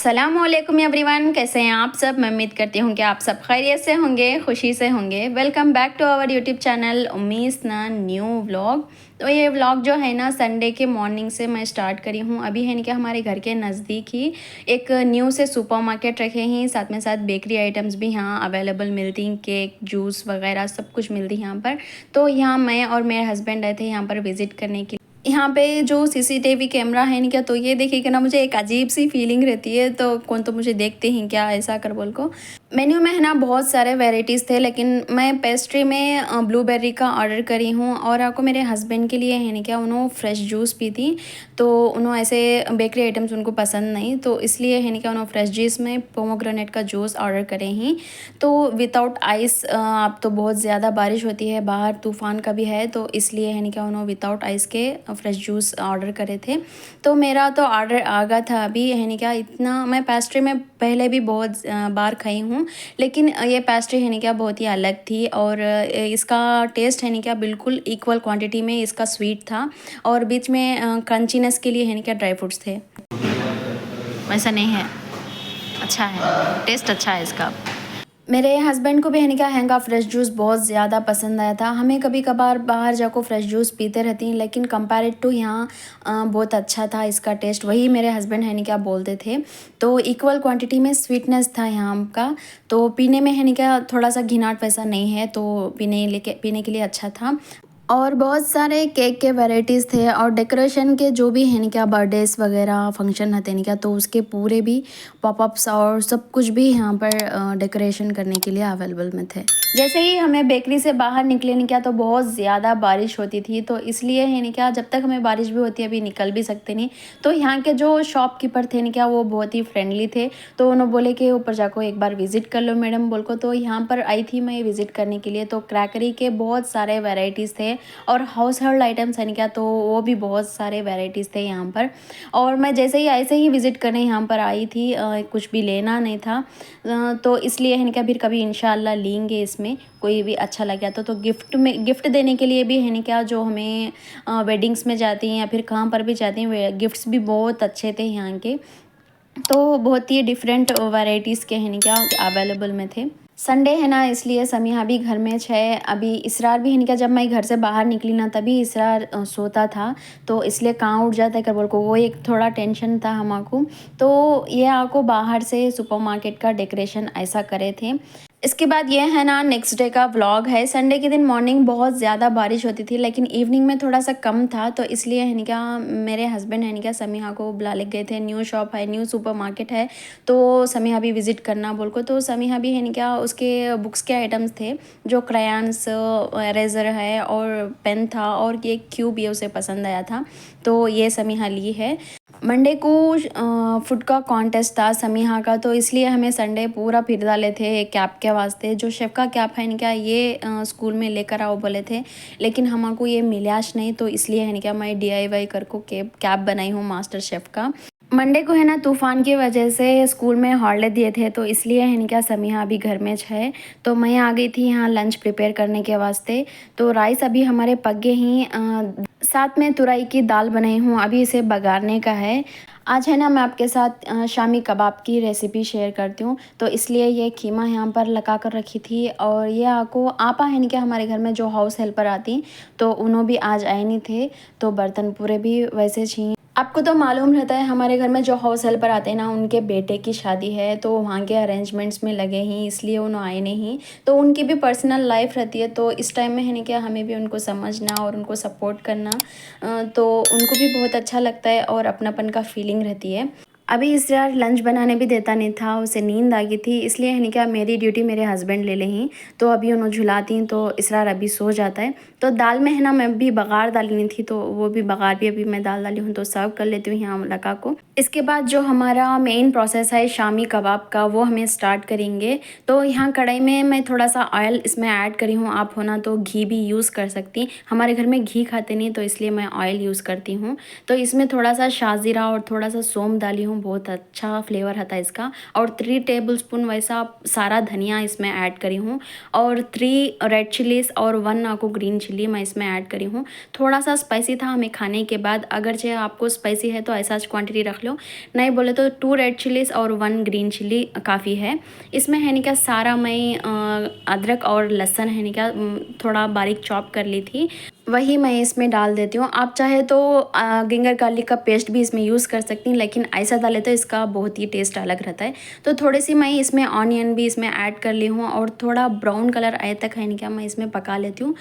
अस्सलामुअलैकुम एवरीवन, कैसे हैं आप सब। मैं उम्मीद करती हूँ कि आप सब खैरियत से होंगे, खुशी से होंगे। Welcome back to our YouTube channel उम्मीद ना न्यू व्लॉग। तो ये व्लॉग जो है ना संडे के मॉर्निंग से मैं स्टार्ट करी हूँ। अभी है ना कि हमारे घर के नज़दीक ही एक न्यू से सुपर मार्केट रखे हैं, साथ में साथ बेकरी आइटम्स भी यहाँ अवेलेबल मिलती हैं, केक जूस वगैरह सब कुछ मिलती है यहाँ पर। तो यहाँ मैं और मेरे हस्बैंड आए थे यहाँ पर विज़िट करने के। यहाँ पे जो सीसीटीवी कैमरा है नहीं क्या, तो ये देखिएगा ना, मुझे एक अजीब सी फीलिंग रहती है। तो कौन तो मुझे देखते हैं क्या ऐसा कर बोल को। मेन्यू में है ना बहुत सारे वैरायटीज़ थे, लेकिन मैं पेस्ट्री में ब्लूबेरी का ऑर्डर करी हूँ। और आपको मेरे हस्बैंड के लिए है नहीं क्या, उन्होंने फ्रेश जूस पी थी, तो उन्होंने ऐसे बेकरी आइटम्स उनको पसंद नहीं, तो इसलिए है नहीं क्या उन्होंने फ्रेश जूस में पोमोग्रेनेट का जूस ऑर्डर करे ही। तो विदाउट आइस, अब तो बहुत ज़्यादा बारिश होती है बाहर, तूफ़ान का भी है, तो इसलिए है नहीं क्या उन्होंने विदाउट आइस के फ्रेश जूस ऑर्डर करे थे। तो मेरा तो ऑर्डर आ गया था अभी है नहीं क्या। इतना मैं पेस्ट्री में पहले भी बहुत बार खाई हूँ, लेकिन ये पेस्ट्री है नहीं क्या बहुत ही अलग थी। और इसका टेस्ट है नहीं क्या बिल्कुल इक्वल क्वांटिटी में इसका स्वीट था, और बीच में क्रंचीनेस के लिए है नहीं क्या ड्राई फ्रूट्स थे। वैसा नहीं है, अच्छा है, टेस्ट अच्छा है इसका। मेरे हस्बैंड को भी है क्या हैंगा फ्रेश जूस बहुत ज़्यादा पसंद आया था। हमें कभी कभार बाहर जाकर फ्रेश जूस पीते रहती हैं, लेकिन कंपेरेड टू यहाँ बहुत अच्छा था इसका टेस्ट, वही मेरे हस्बैंड है क्या बोलते थे। तो इक्वल क्वांटिटी में स्वीटनेस था यहाँ का, तो पीने में है क्या थोड़ा सा घिनाट वैसा नहीं है, तो पीने के लिए अच्छा था। और बहुत सारे केक के वैराइटीज़ थे, और डेकोरेशन के जो भी हैं क्या बर्थडेज वगैरह फंक्शन होते हैं क्या, तो उसके पूरे भी पॉपअप्स और सब कुछ भी यहाँ पर डेकोरेशन करने के लिए अवेलेबल में थे। जैसे ही हमें बेकरी से बाहर निकले नहीं क्या, तो बहुत ज़्यादा बारिश होती थी, तो इसलिए है नहीं क्या जब तक हमें बारिश भी होती है अभी निकल भी सकते नहीं। तो यहाँ के जो शॉपकीपर थे नहीं क्या, वो बहुत ही फ्रेंडली थे, तो उन्होंने बोले कि ऊपर जाकर एक बार विज़िट कर लो मैडम बोल को। तो यहाँ पर आई थी मैं विज़िट करने के लिए। तो क्रैकरी के बहुत सारे वेराइटीज़ थे, और हाउस होल्ड आइटम्स है क्या, तो वो भी बहुत सारे वेराइटीज़ थे यहाँ पर। और मैं जैसे ही ऐसे ही विज़िट करने यहाँ पर आई थी, कुछ भी लेना नहीं था, तो इसलिए है क्या फिर कभी इंशाल्लाह लेंगे इसमें कोई भी अच्छा लगा तो गिफ्ट देने के लिए भी है क्या, जो हमें वेडिंग्स में जाती हैं या फिर कहाँ पर भी जाती हैं, गिफ्ट्स भी बहुत अच्छे थे यहाँ के। तो बहुत ही डिफरेंट वैराइटीज़ के हैं क्या अवेलेबल में थे। संडे है ना, इसलिए समीहा भी घर में है। अभी इसरार भी है क्या, जब मैं घर से बाहर निकली ना तभी इसरार सोता था, तो इसलिए कहाँ उठ जाता है कर बोल को, वो एक थोड़ा टेंशन था हमको। तो ये आपको बाहर से सुपरमार्केट का डेकोरेशन ऐसा करे थे। इसके बाद ये है ना नेक्स्ट डे का व्लॉग है। संडे के दिन मॉर्निंग बहुत ज़्यादा बारिश होती थी, लेकिन इवनिंग में थोड़ा सा कम था, तो इसलिए है क्या मेरे हस्बैंड है क्या समीहा को बुला ले गए थे। न्यू शॉप है, न्यू सुपर मार्केट है, तो समीहा भी विज़िट करना बोल को। तो समीहा भी है क्या उसके बुक्स के आइटम्स थे, जो क्रायन्स, इरेज़र है और पेन था, और ये क्यूब ये उसे पसंद आया था, तो ये समीहा ली है। मंडे को फूड का कॉन्टेस्ट था समीहा का, तो इसलिए हमें संडे पूरा फिर डाले थे कैप के वास्ते। जो शेफ़ का कैप है क्या, ये स्कूल में लेकर आओ बोले थे, लेकिन हमको ये मिलाश नहीं, तो इसलिए है क्या मैं DIY कर को कैप बनाई हूँ मास्टर शेफ़ का। मंडे को है ना तूफ़ान की वजह से स्कूल में हॉलीडे दिए थे, तो इसलिए है क्या समीहा अभी घर में है। तो मैं आ गई थी यहाँ लंच प्रिपेयर करने के वास्ते। तो राइस अभी हमारे पक गए ही, साथ में तुरई की दाल बनाई हूँ, अभी इसे बघारने का है। आज है ना मैं आपके साथ शामी कबाब की रेसिपी शेयर करती हूँ। तो इसलिए ये कीमा यहाँ पर लगा कर रखी थी, और ये आपको आपा है नहीं क्या हमारे घर में जो हाउस हेल्पर आती, तो उन्होंने भी आज आए नहीं थे, तो बर्तन पूरे भी वैसे छी। आपको तो मालूम रहता है हमारे घर में जो हाउस हेल्पर आते हैं ना, उनके बेटे की शादी है, तो वहाँ के अरेंजमेंट्स में लगे ही, इसलिए उन्होंने आए नहीं। तो उनकी भी पर्सनल लाइफ रहती है, तो इस टाइम में है नहीं क्या हमें भी उनको समझना और उनको सपोर्ट करना, तो उनको भी बहुत अच्छा लगता है और अपनापन का फीलिंग रहती है। अभी इसरार लंच बनाने भी देता नहीं था, उसे नींद आ गई थी, इसलिए है नहीं क्या मेरी ड्यूटी मेरे हस्बैंड ले लें, तो अभी उन्होंने झुलाती, तो इसरार अभी सो जाता है। तो दाल में है ना मैं भी बघार डाली नहीं थी, तो वो भी बघार भी अभी मैं दाल डाली हूँ, तो सर्व कर लेती हूँ यहाँ लगा को। इसके बाद जो हमारा मेन प्रोसेस है शामी कबाब का, वो हमें स्टार्ट करेंगे। तो यहाँ कढ़ाई में मैं थोड़ा सा ऑयल इसमें ऐड करी हूँ, आप होना तो घी भी यूज़ कर सकती। हमारे घर में घी खाते नहीं, तो इसलिए मैं ऑयल यूज़ करती हूँ। तो इसमें थोड़ा सा शाज़ीरा और थोड़ा सा सौंफ डाली हूँ, हूँ, बहुत अच्छा फ्लेवर आता है इसका। और 3 टेबलस्पून वैसा सारा धनिया इसमें ऐड करी हूँ और 3 रेड चिलीज़ और 1 आपको ग्रीन चिली मैं इसमें ऐड करी हूँ। थोड़ा सा स्पाइसी था हमें खाने के बाद, अगर चाहे आपको स्पाइसी है तो ऐसा क्वांटिटी रख लो, नहीं बोले तो 2 रेड चिलीज़ और 1 ग्रीन चिली काफ़ी है। इसमें है नहीं क्या सारा मैं अदरक और लहसुन है नहीं क्या थोड़ा बारीक चॉप कर ली थी, वही मैं इसमें डाल देती हूँ। आप चाहे तो जिंजर गार्लिक का पेस्ट भी इसमें यूज़ कर सकती हैं, लेकिन ऐसा डाले तो इसका बहुत ही टेस्ट अलग रहता है। तो थोड़ी सी मैं इसमें ऑनियन भी इसमें ऐड कर ली हूँ और थोड़ा ब्राउन कलर आए तक है नहीं क्या मैं इसमें पका लेती हूँ।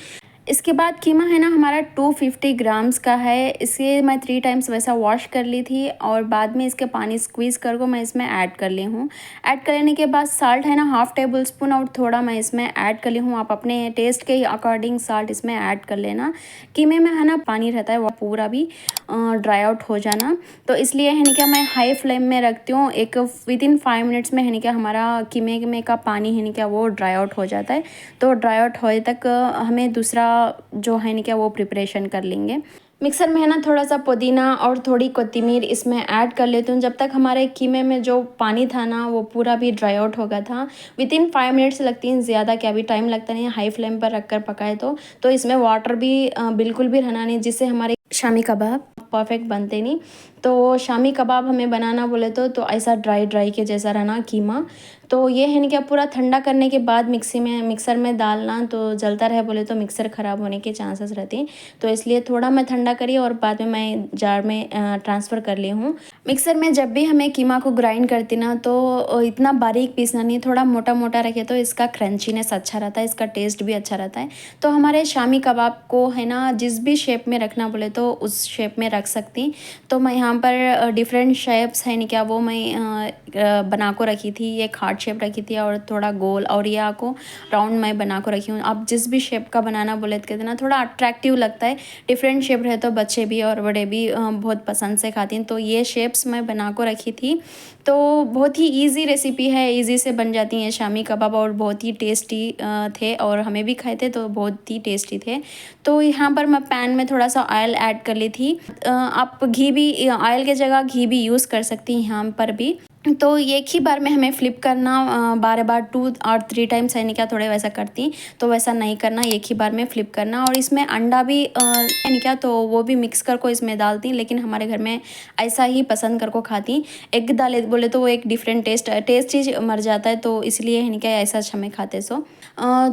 इसके बाद कीमा है ना हमारा 250 ग्राम्स का है। इसे मैं 3 टाइम्स वैसा वॉश कर ली थी और बाद में इसके पानी स्क्वीज़ कर को मैं इसमें ऐड कर ली हूँ। ऐड कर लेने के बाद साल्ट है ना 1/2 टेबल स्पून और थोड़ा मैं इसमें ऐड कर ली हूँ। आप अपने टेस्ट के अकॉर्डिंग साल्ट इसमें ऐड कर लेना। कीमे में है ना पानी रहता है वो पूरा भी ड्राई आउट हो जाना, तो इसलिए है नहीं क्या मैं हाई फ्लेम में रखती हूँ। एक विदिन 5 मिनट्स में है नहीं क्या हमारा कीमे में का पानी है नहीं क्या वो ड्राई आउट हो जाता है। तो ड्राई आउट होए तक हमें दूसरा जो है नहीं क्या वो प्रिपरेशन कर लेंगे। मिक्सर में है ना थोड़ा सा पुदीना और थोड़ी कोथिमीर इसमें ऐड कर लेती हूँ। जब तक हमारे कीमे में जो पानी था ना वो पूरा भी ड्राई आउट हो गया था। विदिन 5 मिनट्स लगती हैं, ज़्यादा क्या भी टाइम लगता नहीं है हाई फ्लेम पर रख कर पकाए तो इसमें वाटर भी बिल्कुल भी रहना नहीं, जिससे हमारे शामी कबाब परफेक्ट बनते नहीं। तो शामी कबाब हमें बनाना बोले तो ऐसा ड्राई के जैसा रहना कीमा। तो ये है नहीं क्या पूरा ठंडा करने के बाद मिक्सर में डालना, तो जलता रहे बोले तो मिक्सर ख़राब होने के चांसेस रहते हैं। तो इसलिए थोड़ा मैं ठंडा करी और बाद में मैं जार में ट्रांसफ़र कर ली हूँ। मिक्सर में जब भी हमें कीमा को ग्राइंड करती ना तो इतना बारीक पीसना नहीं, थोड़ा मोटा मोटा रखे तो इसका क्रंचीनेस अच्छा रहता है, इसका टेस्ट भी अच्छा रहता है। तो हमारे शामी कबाब को है ना जिस भी शेप में रखना बोले तो उस शेप में रख सकती। तो मैं यहाँ पर डिफरेंट शेप्स है नहीं क्या वो मैं बना को रखी थी। एक हार्ट शेप रखी थी और थोड़ा गोल, और ये आपको राउंड मैं बना को रखी हूँ। आप जिस भी शेप का बनाना बोले तो कहते ना थोड़ा अट्रैक्टिव लगता है। डिफरेंट शेप रहे तो बच्चे भी और बड़े भी बहुत पसंद से खाती हैं। तो ये शेप्स मैं बना को रखी थी। तो बहुत ही ईजी रेसिपी है, ईजी से बन जाती हैं शामी कबाब और बहुत ही टेस्टी थे और हमें भी खाए थे तो बहुत ही टेस्टी थे। तो यहाँ पर मैं पैन में थोड़ा सा ऑयल ऐड कर ली थी। आप घी भी, ऑयल के जगह घी भी यूज़ कर सकती हैं यहाँ पर भी। तो एक ही बार में हमें फ्लिप करना, बार बार 2 और 3 टाइम्स है नहीं क्या थोड़े वैसा करती, तो वैसा नहीं करना, एक ही बार में फ्लिप करना। और इसमें अंडा भी है नहीं क्या तो वो भी मिक्स कर को इसमें डालती, लेकिन हमारे घर में ऐसा ही पसंद कर को खाती। एग डाले बोले तो वो एक डिफरेंट टेस्ट चीज़ मर जाता है, तो इसलिए है नहीं क्या ऐसा हमें खाते सो।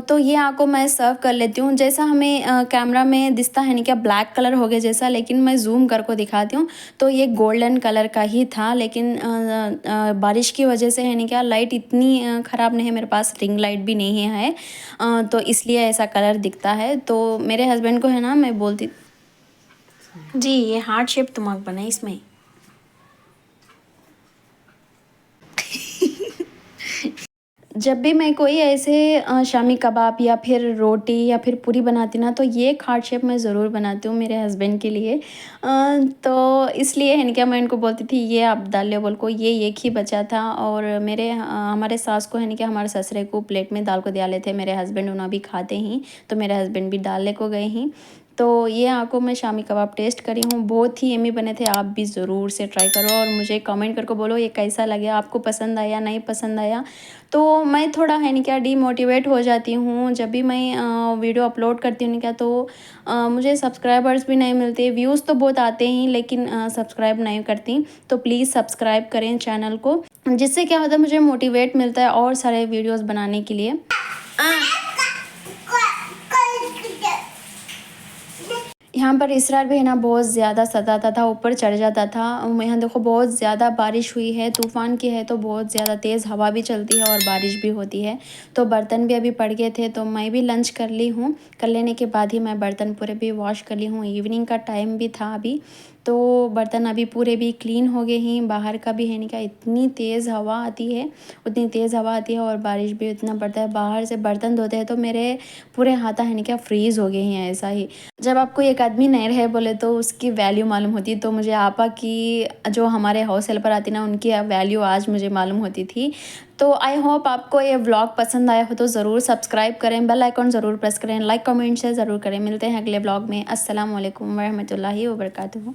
तो ये आपको मैं सर्व कर लेती हूँ। जैसा हमें कैमरा में दिखता है नहीं क्या ब्लैक कलर हो गया जैसा, लेकिन मैं जूम कर को दिखाती हूँ तो ये गोल्डन कलर का ही था। लेकिन बारिश की वजह से है नहीं क्या लाइट इतनी ख़राब नहीं है, मेरे पास रिंग लाइट भी नहीं है तो इसलिए ऐसा कलर दिखता है। तो मेरे हस्बैंड को है ना मैं बोलती जी ये हार्ट शेप तुम बनाई इसमें जब भी मैं कोई ऐसे शामी कबाब या फिर रोटी या फिर पूरी बनाती ना तो ये हार्ट शेप मैं ज़रूर बनाती हूँ मेरे हस्बैंड के लिए। तो इसलिए है ना क्या मैं इनको बोलती थी ये आप डाल लो बोल को, ये एक ही बचा था। और हमारे सास को है ना क्या हमारे ससुरे को प्लेट में दाल को दिया लेते, मेरे हस्बैंड उन्हें भी खाते ही तो मेरे हस्बैंड भी डालने को गए ही। तो ये आपको मैं शामी कबाब टेस्ट करी हूँ, बहुत ही यम्मी बने थे। आप भी ज़रूर से ट्राई करो और मुझे कमेंट करके बोलो ये कैसा लगे, आपको पसंद आया नहीं पसंद आया। तो मैं थोड़ा है नहीं क्या डीमोटिवेट हो जाती हूँ जब भी मैं वीडियो अपलोड करती हूँ क्या तो मुझे सब्सक्राइबर्स भी नहीं मिलते, व्यूज़ तो बहुत आते ही लेकिन सब्सक्राइब नहीं करती। तो प्लीज़ सब्सक्राइब करें चैनल को, जिससे क्या होता है मुझे मोटिवेट मिलता है और सारे वीडियोज़ बनाने के लिए। यहाँ पर इसरार भी है ना बहुत ज़्यादा सताता था, ऊपर चढ़ जाता था। यहाँ देखो बहुत ज़्यादा बारिश हुई है, तूफ़ान की है तो बहुत ज़्यादा तेज़ हवा भी चलती है और बारिश भी होती है। तो बर्तन भी अभी पड़ गए थे तो मैं भी लंच कर ली हूँ, कर लेने के बाद ही मैं बर्तन पूरे भी वॉश कर ली हूँ। इवनिंग का टाइम भी था अभी, तो बर्तन अभी पूरे भी क्लीन हो गए हैं। बाहर का भी है नहीं क्या इतनी तेज़ हवा आती है, उतनी तेज़ हवा आती है और बारिश भी इतना पड़ता है। बाहर से बर्तन धोते हैं तो मेरे पूरे हाथ है नहीं क्या फ्रीज़ हो गए हैं ऐसा ही। जब आपको एक आदमी नहीं रहे बोले तो उसकी वैल्यू मालूम होती है। तो मुझे आपा की जो हमारे हाउस हेल्पर आती ना उनकी वैल्यू आज मुझे मालूम होती थी। तो आई होप आपको ये व्लॉग पसंद आया हो तो ज़रूर सब्सक्राइब करें, बेल आइकॉन ज़रूर प्रेस करें, लाइक कमेंट से ज़रूर करें। मिलते हैं अगले व्लॉग में। अस्सलाम वालेकुम वरहमतुल्लाहि वबरकातुहू।